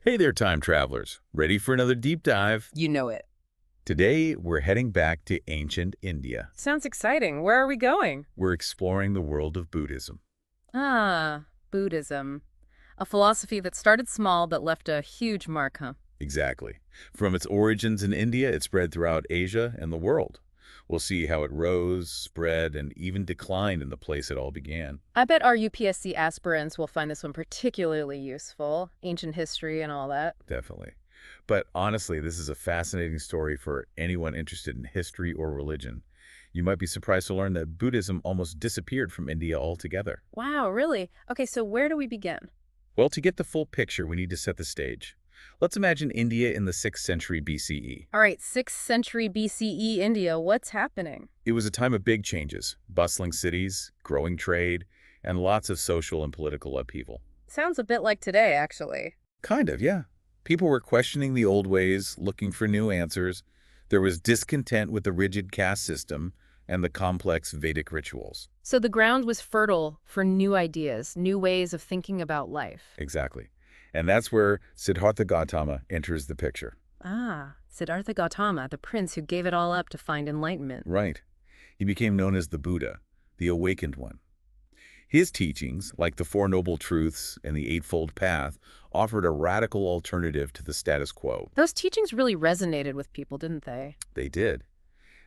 Hey there, time travelers. Ready for another deep dive? You know it. Today, we're heading back to ancient India. Sounds exciting. Where are we going? We're exploring the world of Buddhism. Ah, Buddhism. A philosophy that started small but left a huge mark, huh? Exactly. From its origins in India, it spread throughout Asia and the world. We'll see how it rose, spread, and even declined in the place it all began. I bet our UPSC aspirants will find this one particularly useful. Ancient history and all that. Definitely. But honestly, this is a fascinating story for anyone interested in history or religion. You might be surprised to learn that Buddhism almost disappeared from India altogether. Wow, really? Okay, so where do we begin? Well, to get the full picture, we need to set the stage. Let's imagine India in the 6th century BCE. All right, 6th century BCE India, what's happening? It was a time of big changes, bustling cities, growing trade, and lots of social and political upheaval. Sounds a bit like today, actually. Kind of, yeah. People were questioning the old ways, looking for new answers. There was discontent with the rigid caste system and the complex Vedic rituals. So the ground was fertile for new ideas, new ways of thinking about life. Exactly. And that's where Siddhartha Gautama enters the picture. Ah, Siddhartha Gautama, the prince who gave it all up to find enlightenment. Right. He became known as the Buddha, the awakened one. His teachings, like the Four Noble Truths and the Eightfold Path, offered a radical alternative to the status quo. Those teachings really resonated with people, didn't they? They did.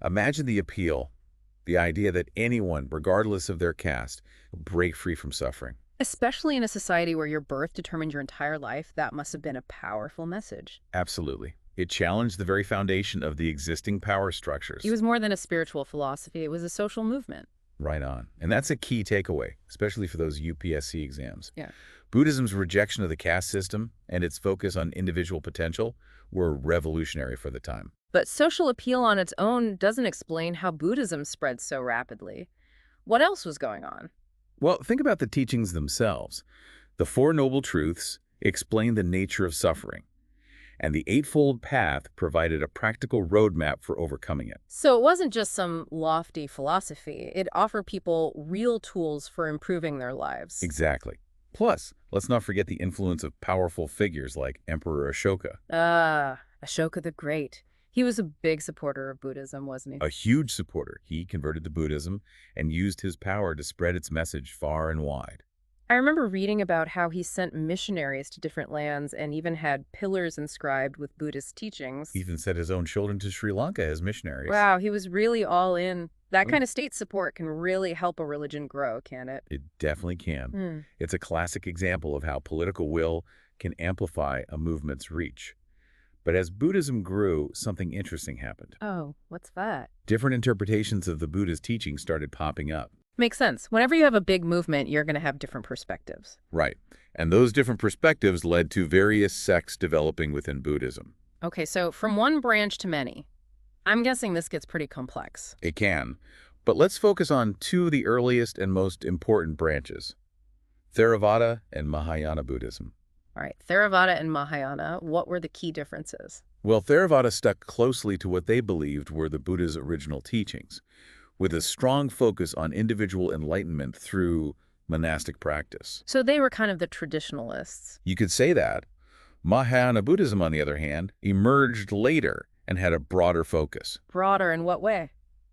Imagine the appeal, the idea that anyone, regardless of their caste, could break free from suffering. Especially in a society where your birth determined your entire life, that must have been a powerful message. Absolutely. It challenged the very foundation of the existing power structures. It was more than a spiritual philosophy, it was a social movement. Right on. And that's a key takeaway, especially for those UPSC exams. Yeah. Buddhism's rejection of the caste system and its focus on individual potential were revolutionary for the time. But social appeal on its own doesn't explain how Buddhism spread so rapidly. What else was going on? Well, think about the teachings themselves. The Four Noble Truths explain the nature of suffering, and the Eightfold Path provided a practical roadmap for overcoming it. So it wasn't just some lofty philosophy. It offered people real tools for improving their lives. Exactly. Plus, let's not forget the influence of powerful figures like Emperor Ashoka. Ah, Ashoka the Great. He was a big supporter of Buddhism, wasn't he? A huge supporter, he converted to Buddhism and used his power to spread its message far and wide. I remember reading about how he sent missionaries to different lands and even had pillars inscribed with Buddhist teachings. He even sent his own children to Sri Lanka as missionaries. Wow, he was really all in. That kind of state support can really help a religion grow, can't it? It definitely can. Hmm. It's a classic example of how political will can amplify a movement's reach. But as Buddhism grew, something interesting happened. Oh, what's that? Different interpretations of the Buddha's teaching started popping up. Makes sense. Whenever you have a big movement, you're going to have different perspectives. Right. And those different perspectives led to various sects developing within Buddhism. Okay, so from one branch to many. I'm guessing this gets pretty complex. It can. But let's focus on two of the earliest and most important branches, Theravada and Mahayana Buddhism. All right, Theravada and Mahayana, what were the key differences? Well, Theravada stuck closely to what they believed were the Buddha's original teachings, with a strong focus on individual enlightenment through monastic practice. So they were kind of the traditionalists. You could say that. Mahayana Buddhism, on the other hand, emerged later and had a broader focus. Broader in what way?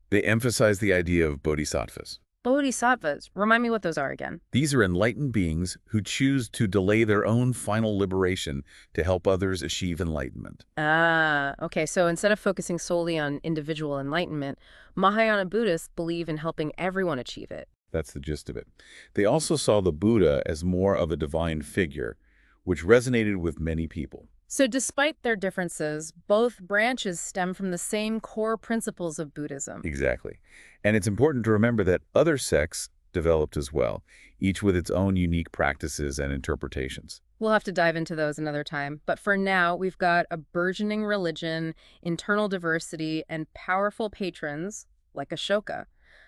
They emphasized the idea of bodhisattvas. Bodhisattvas. Remind me what those are again. These are enlightened beings who choose to delay their own final liberation to help others achieve enlightenment. Ah, okay. So instead of focusing solely on individual enlightenment, Mahayana Buddhists believe in helping everyone achieve it. That's the gist of it. They also saw the Buddha as more of a divine figure, which resonated with many people. So despite their differences, both branches stem from the same core principles of Buddhism. Exactly. And it's important to remember that other sects developed as well, each with its own unique practices and interpretations. We'll have to dive into those another time. But for now, we've got a burgeoning religion, internal diversity, and powerful patrons like Ashoka.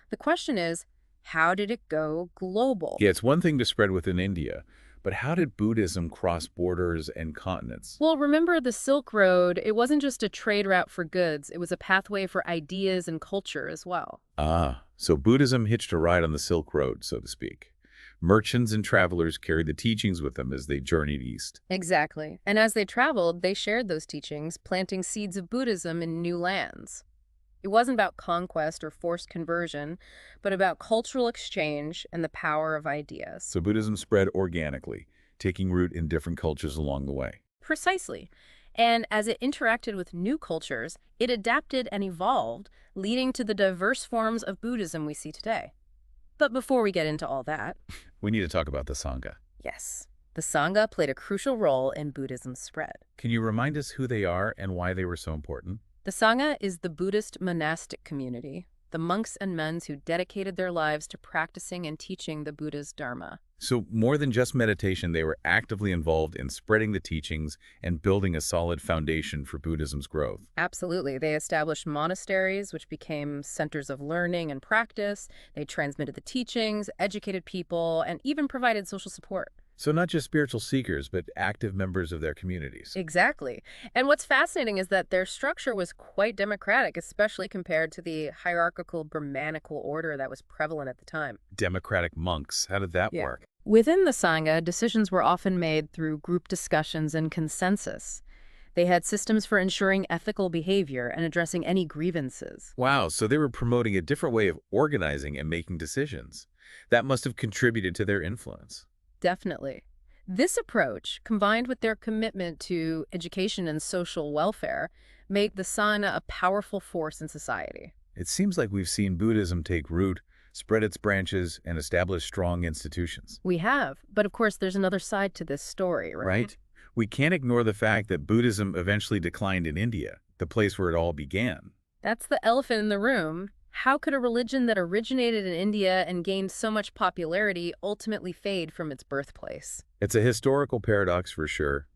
The question is, how did it go global? Yeah, it's one thing to spread within India, but how did Buddhism cross borders and continents? Well, remember the Silk Road, it wasn't just a trade route for goods, it was a pathway for ideas and culture as well. Ah, so Buddhism hitched a ride on the Silk Road, so to speak. Merchants and travelers carried the teachings with them as they journeyed east. Exactly. And as they traveled, they shared those teachings, planting seeds of Buddhism in new lands. It wasn't about conquest or forced conversion, but about cultural exchange and the power of ideas. So Buddhism spread organically, taking root in different cultures along the way. Precisely. And as it interacted with new cultures, it adapted and evolved, leading to the diverse forms of Buddhism we see today. But before we get into all that, We need to talk about the Sangha. yes, the Sangha played a crucial role in Buddhism's spread. Can you remind us who they are and why they were so important? The Sangha is the Buddhist monastic community, the monks and nuns who dedicated their lives to practicing and teaching the Buddha's Dharma. So more than just meditation, they were actively involved in spreading the teachings and building a solid foundation for Buddhism's growth. Absolutely. They established monasteries, which became centers of learning and practice. They transmitted the teachings, educated people, and even provided social support. So not just spiritual seekers, but active members of their communities. Exactly. And what's fascinating is that their structure was quite democratic, especially compared to the hierarchical Brahmanical order that was prevalent at the time. Democratic monks, how did that work? Within the Sangha, decisions were often made through group discussions and consensus. They had systems for ensuring ethical behavior and addressing any grievances. Wow, so they were promoting a different way of organizing and making decisions. That must have contributed to their influence. Definitely. This approach, combined with their commitment to education and social welfare, made the Sangha a powerful force in society. It seems like we've seen Buddhism take root, spread its branches, and establish strong institutions. We have, but of course there's another side to this story, right? Right? We can't ignore the fact that Buddhism eventually declined in India, the place where it all began. That's the elephant in the room. How could a religion that originated in India and gained so much popularity ultimately fade from its birthplace? It's a historical paradox for sure,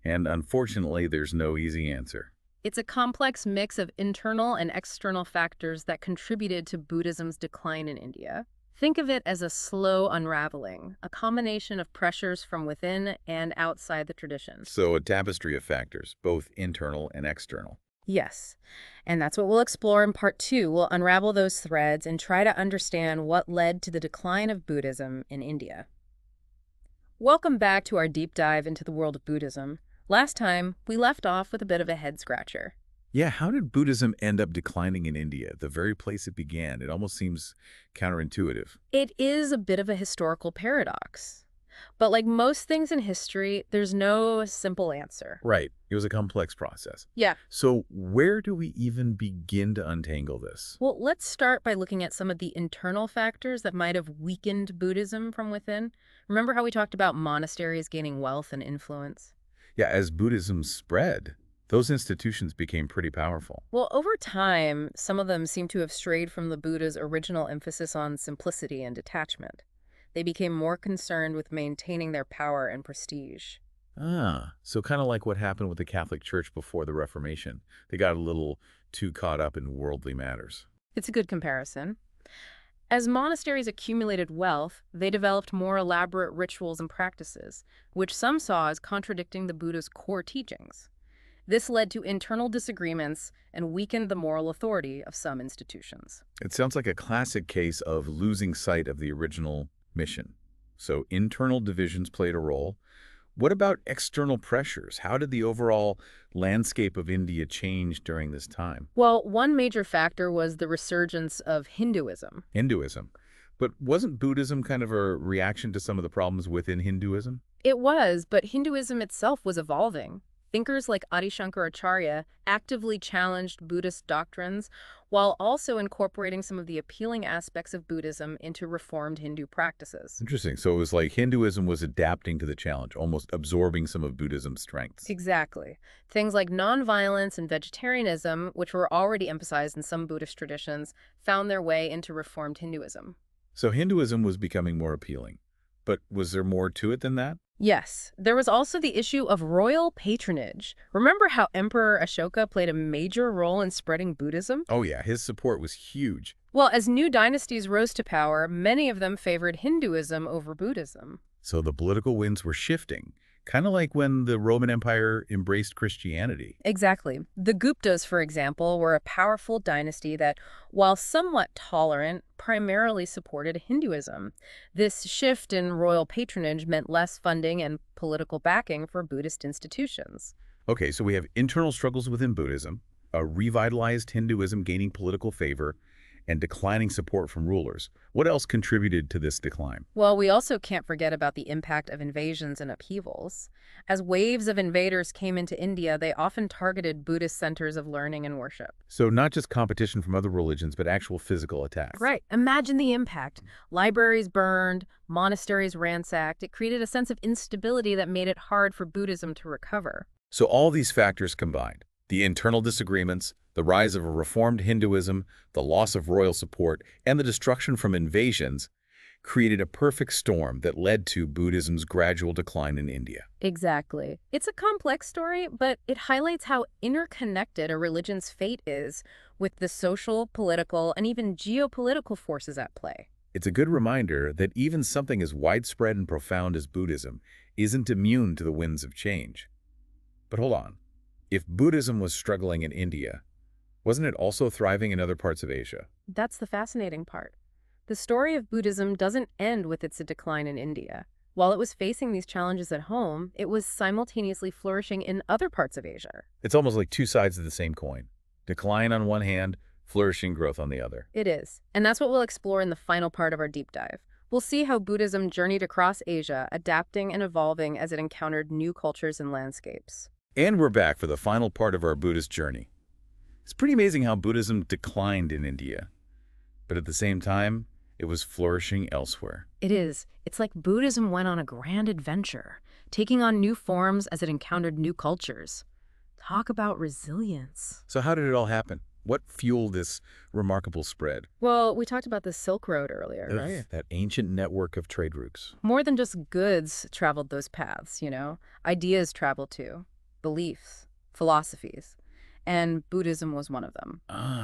and unfortunately there's no easy answer. It's a complex mix of internal and external factors that contributed to Buddhism's decline in India. Think of it as a slow unraveling, a combination of pressures from within and outside the tradition. So a tapestry of factors, both internal and external. Yes, and that's what we'll explore in part 2. We'll unravel those threads and try to understand what led to the decline of Buddhism in India. Welcome back to our deep dive into the world of Buddhism. Last time, we left off with a bit of a head-scratcher. Yeah, how did Buddhism end up declining in India, the very place it began? It almost seems counterintuitive. It is a bit of a historical paradox. But like most things in history, there's no simple answer. Right. It was a complex process. Yeah. So where do we even begin to untangle this? Well, let's start by looking at some of the internal factors that might have weakened Buddhism from within. Remember how we talked about monasteries gaining wealth and influence? Yeah, as Buddhism spread, those institutions became pretty powerful. Well, over time, some of them seem to have strayed from the Buddha's original emphasis on simplicity and detachment. They became more concerned with maintaining their power and prestige. Ah, so kind of like what happened with the Catholic Church before the Reformation. They got a little too caught up in worldly matters. It's a good comparison. As monasteries accumulated wealth, they developed more elaborate rituals and practices, which some saw as contradicting the Buddha's core teachings. This led to internal disagreements and weakened the moral authority of some institutions. It sounds like a classic case of losing sight of the original mission. So internal divisions played a role. What about external pressures? How did the overall landscape of India change during this time? Well, one major factor was the resurgence of Hinduism. Hinduism. But wasn't Buddhism kind of a reaction to some of the problems within Hinduism? It was, but Hinduism itself was evolving. Thinkers like Adi Shankaracharya actively challenged Buddhist doctrines while also incorporating some of the appealing aspects of Buddhism into reformed Hindu practices. Interesting. So it was like Hinduism was adapting to the challenge, almost absorbing some of Buddhism's strengths. Exactly. Things like nonviolence and vegetarianism, which were already emphasized in some Buddhist traditions, found their way into reformed Hinduism. So Hinduism was becoming more appealing. But was there more to it than that? Yes, there was also the issue of royal patronage. Remember how Emperor Ashoka played a major role in spreading Buddhism? Oh yeah, his support was huge. Well, as new dynasties rose to power, many of them favored Hinduism over Buddhism. So the political winds were shifting, kind of like when the Roman Empire embraced Christianity. Exactly. The Guptas, for example, were a powerful dynasty that, while somewhat tolerant, primarily supported Hinduism. This shift in royal patronage meant less funding and political backing for Buddhist institutions. Okay, so we have internal struggles within Buddhism, a revitalized Hinduism gaining political favor, and declining support from rulers. What else contributed to this decline? Well, we also can't forget about the impact of invasions and upheavals. As waves of invaders came into India, they often targeted Buddhist centers of learning and worship. So not just competition from other religions, but actual physical attacks. Right. Imagine the impact. Libraries burned, monasteries ransacked. It created a sense of instability that made it hard for Buddhism to recover. So all these factors combined, the internal disagreements, the rise of a reformed Hinduism, the loss of royal support, and the destruction from invasions, created a perfect storm that led to Buddhism's gradual decline in India. Exactly. It's a complex story, but it highlights how interconnected a religion's fate is with the social, political, and even geopolitical forces at play. It's a good reminder that even something as widespread and profound as Buddhism isn't immune to the winds of change. But hold on. If Buddhism was struggling in India, wasn't it also thriving in other parts of Asia? That's the fascinating part. The story of Buddhism doesn't end with its decline in India. While it was facing these challenges at home, it was simultaneously flourishing in other parts of Asia. It's almost like two sides of the same coin. Decline on one hand, flourishing growth on the other. It is. And that's what we'll explore in the final part of our deep dive. We'll see how Buddhism journeyed across Asia, adapting and evolving as it encountered new cultures and landscapes. And we're back for the final part of our Buddhist journey. It's pretty amazing how Buddhism declined in India, but at the same time, it was flourishing elsewhere. It is. It's like Buddhism went on a grand adventure, taking on new forms as it encountered new cultures. Talk about resilience. So how did it all happen? What fueled this remarkable spread? Well, we talked about the Silk Road earlier, right? That ancient network of trade routes. More than just goods traveled those paths, Ideas traveled too. Beliefs, philosophies, and Buddhism was one of them.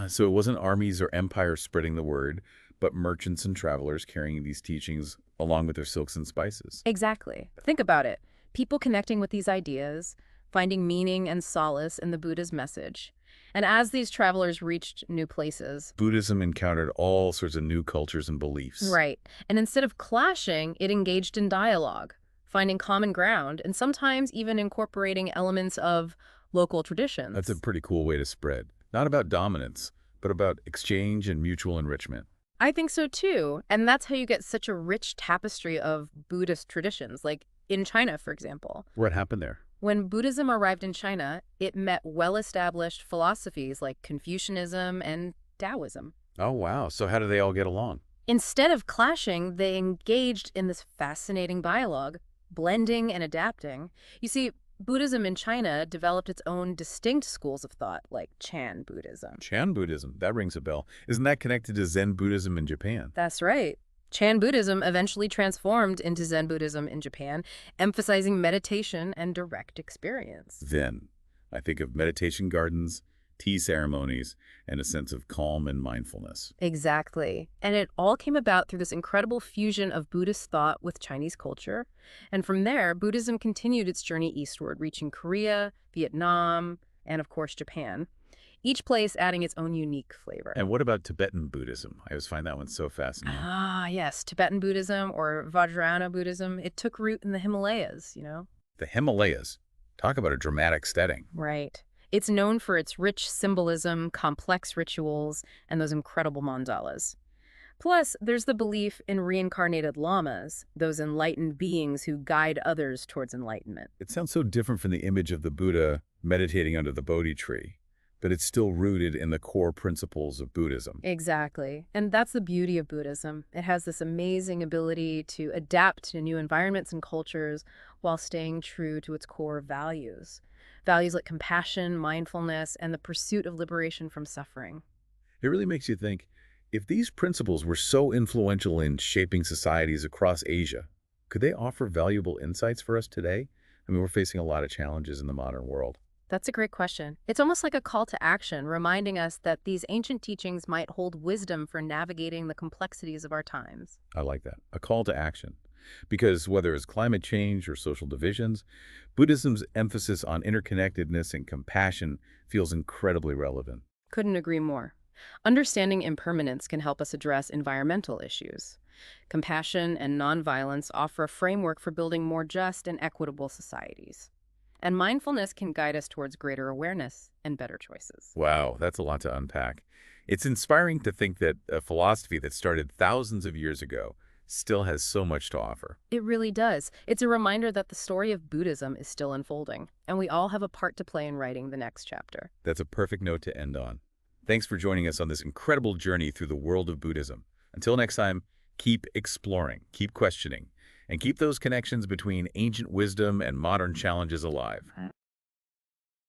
So it wasn't armies or empires spreading the word, but merchants and travelers carrying these teachings along with their silks and spices. Exactly. Think about it. People connecting with these ideas, finding meaning and solace in the Buddha's message. And as these travelers reached new places, Buddhism encountered all sorts of new cultures and beliefs. right, and instead of clashing, it engaged in dialogue, finding common ground, and sometimes even incorporating elements of local traditions. That's a pretty cool way to spread. Not about dominance, but about exchange and mutual enrichment. I think so too, and that's how you get such a rich tapestry of Buddhist traditions, like in China, for example. What happened there? When Buddhism arrived in China, it met well-established philosophies like Confucianism and Taoism. Oh, wow. So how do they all get along? Instead of clashing, they engaged in this fascinating dialogue, blending and adapting. You see, Buddhism in China developed its own distinct schools of thought, like Chan Buddhism. Chan Buddhism, that rings a bell. Isn't that connected to Zen Buddhism in Japan? That's right. Chan Buddhism eventually transformed into Zen Buddhism in Japan, emphasizing meditation and direct experience. Zen. I think of meditation gardens, tea ceremonies, and a sense of calm and mindfulness. Exactly. And it all came about through this incredible fusion of Buddhist thought with Chinese culture. And from there, Buddhism continued its journey eastward, reaching Korea, Vietnam, and of course, Japan. Each place adding its own unique flavor. And what about Tibetan Buddhism? I always find that one so fascinating. Ah, yes. Tibetan Buddhism or Vajrayana Buddhism, it took root in the Himalayas, The Himalayas. Talk about a dramatic setting. Right. It's known for its rich symbolism, complex rituals, and those incredible mandalas. Plus, there's the belief in reincarnated lamas, those enlightened beings who guide others towards enlightenment. It sounds so different from the image of the Buddha meditating under the Bodhi tree, but it's still rooted in the core principles of Buddhism. Exactly. And that's the beauty of Buddhism. It has this amazing ability to adapt to new environments and cultures while staying true to its core values. Values like compassion, mindfulness, and the pursuit of liberation from suffering. It really makes you think, if these principles were so influential in shaping societies across Asia, could they offer valuable insights for us today? I mean, we're facing a lot of challenges in the modern world. That's a great question. It's almost like a call to action, reminding us that these ancient teachings might hold wisdom for navigating the complexities of our times. I like that. A call to action. Because whether it's climate change or social divisions, Buddhism's emphasis on interconnectedness and compassion feels incredibly relevant. Couldn't agree more. Understanding impermanence can help us address environmental issues. Compassion and nonviolence offer a framework for building more just and equitable societies. And mindfulness can guide us towards greater awareness and better choices. Wow, that's a lot to unpack. It's inspiring to think that a philosophy that started thousands of years ago still has so much to offer. It really does. It's a reminder that the story of Buddhism is still unfolding, and we all have a part to play in writing the next chapter. That's a perfect note to end on. Thanks for joining us on this incredible journey through the world of Buddhism. Until next time, keep exploring, keep questioning, and keep those connections between ancient wisdom and modern challenges alive.